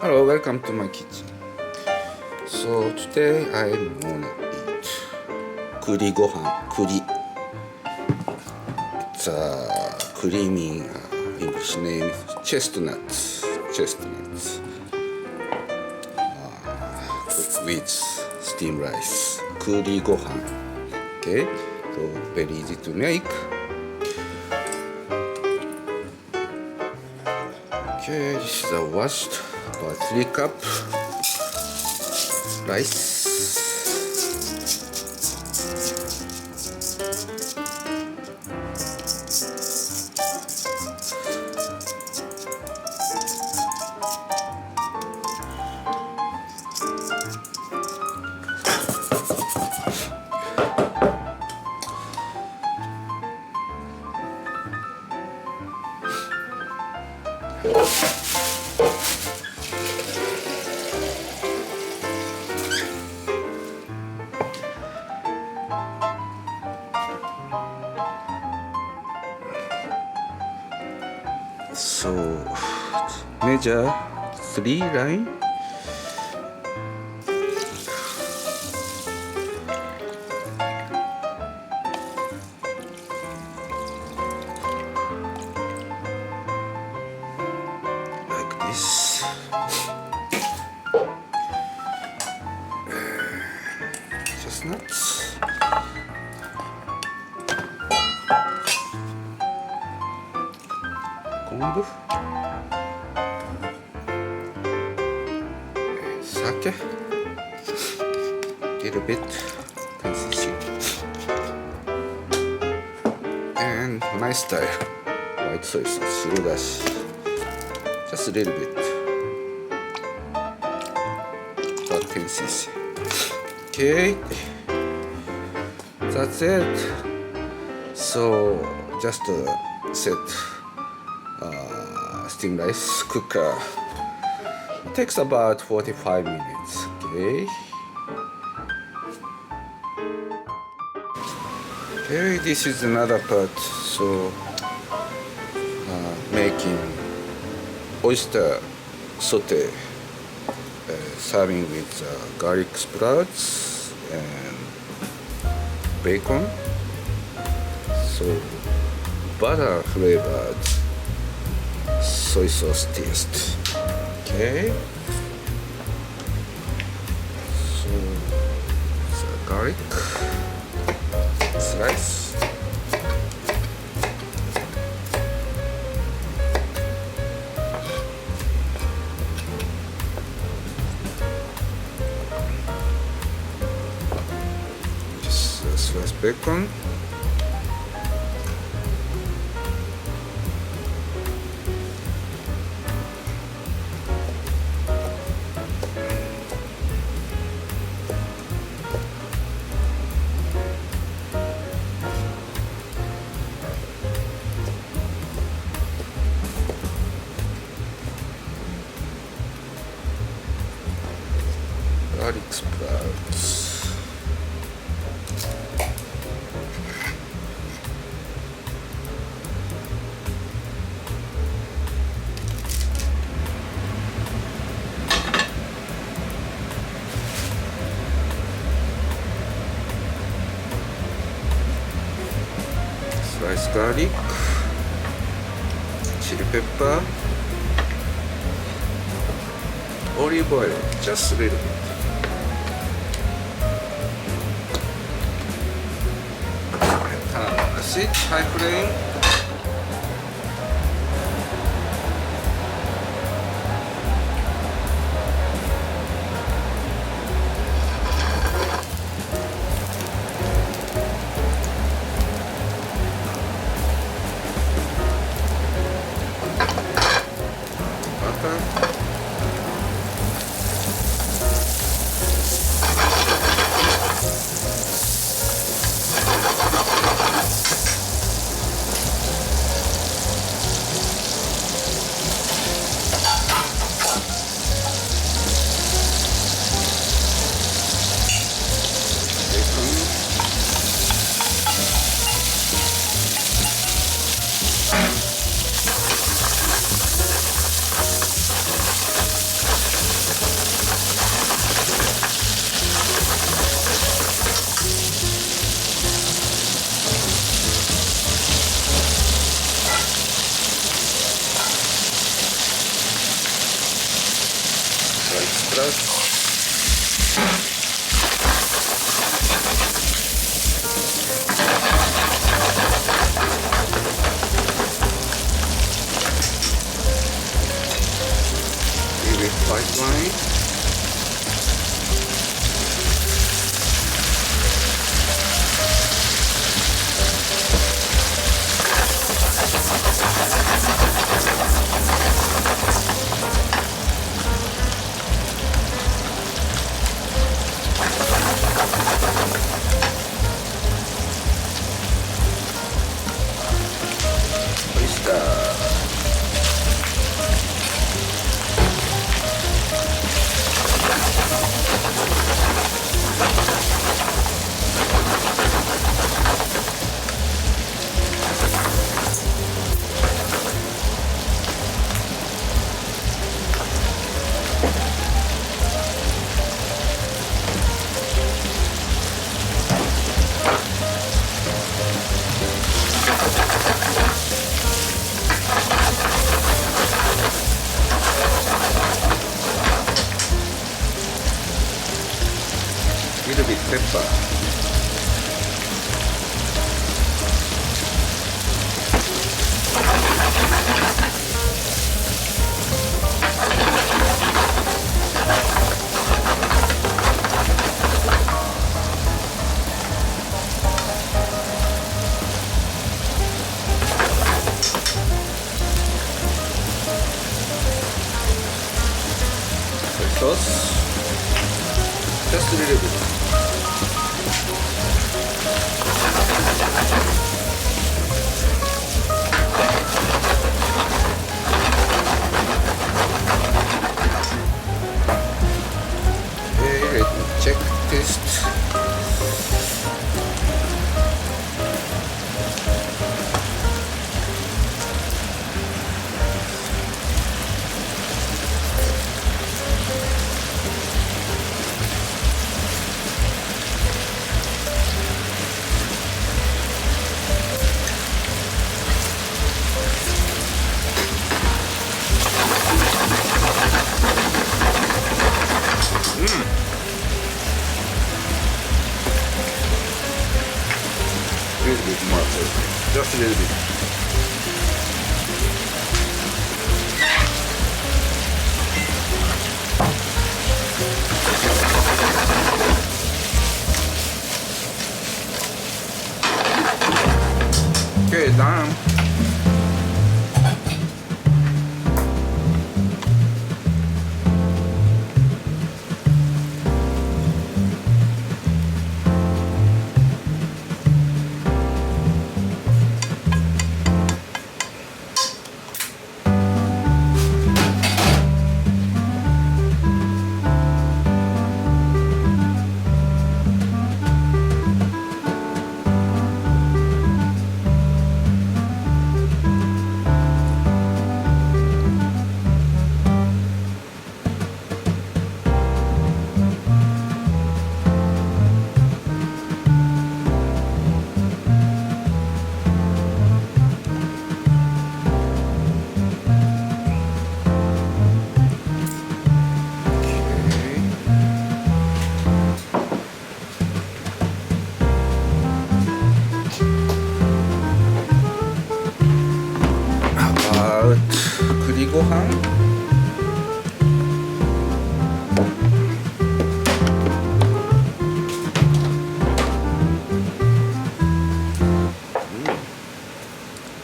Hello, welcome to my kitchen. So today I'm gonna eat kuri gohan. Kuri. It's a creamy English name. Chestnuts. Chestnuts. Cooked with steamed rice. Kuri gohan. Okay. So very easy to make. Okay, this is a washed about 3 cup rice. So measure 3 line. Like this. Chestnuts. Kombu. Sake. Little bit cc. And my style. White soy sauce. 白だし. Just a little bit. About 10 cc. Okay. That's it. So just set steamed rice cooker. It takes about 45 minutes. Okay. Okay, this is another part. So making oyster saute, serving with garlic sprouts and bacon. So butter flavored soy sauce taste. Okay. So garlic slice. Just slice bacon. Garlic sprouts. Sliced garlic, chili pepper, olive oil, just a little bit. Acid, high flame. Butter. pepper. Sauce, just a little bit. Okay, let me check taste. A little bit more, just a little bit. Okay, done.栗ご飯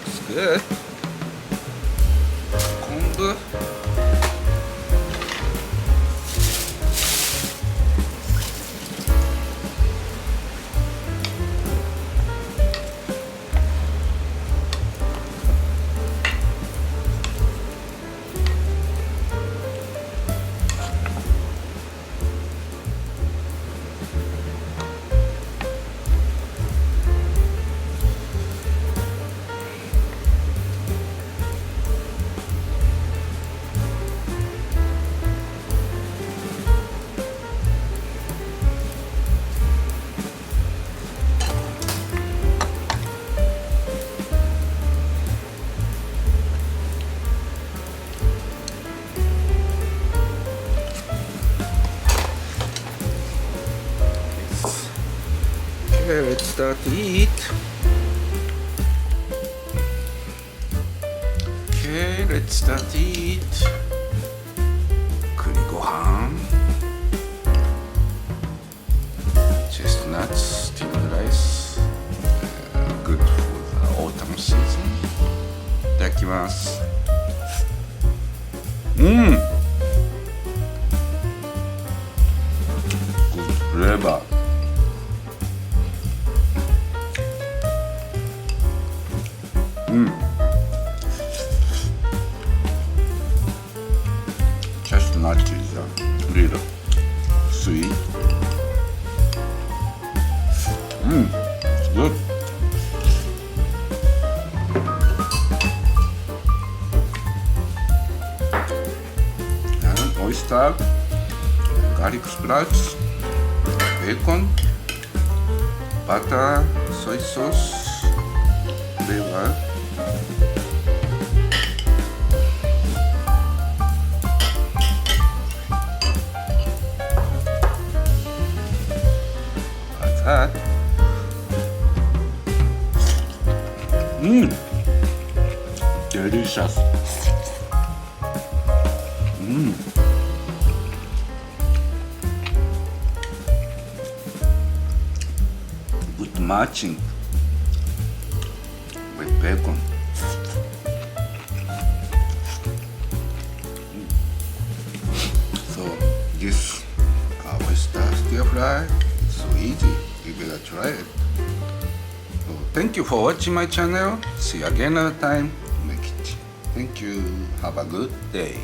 It's good.昆布Okay, let's start to eat. Okay, let's start to eat. 栗ご飯 Chestnut, steamed rice, good for the autumn season. いただきます。Good flavor. Chestnut is a little sweet. It's good. And oyster, garlic sprouts, bacon, butter, soy sauce, flavor. Delicious. Good matching with bacon. So this oyster stir fry is so easy. You better try it. So thank you for watching my channel. See you again another time. Make it. Thank you. Have a good day.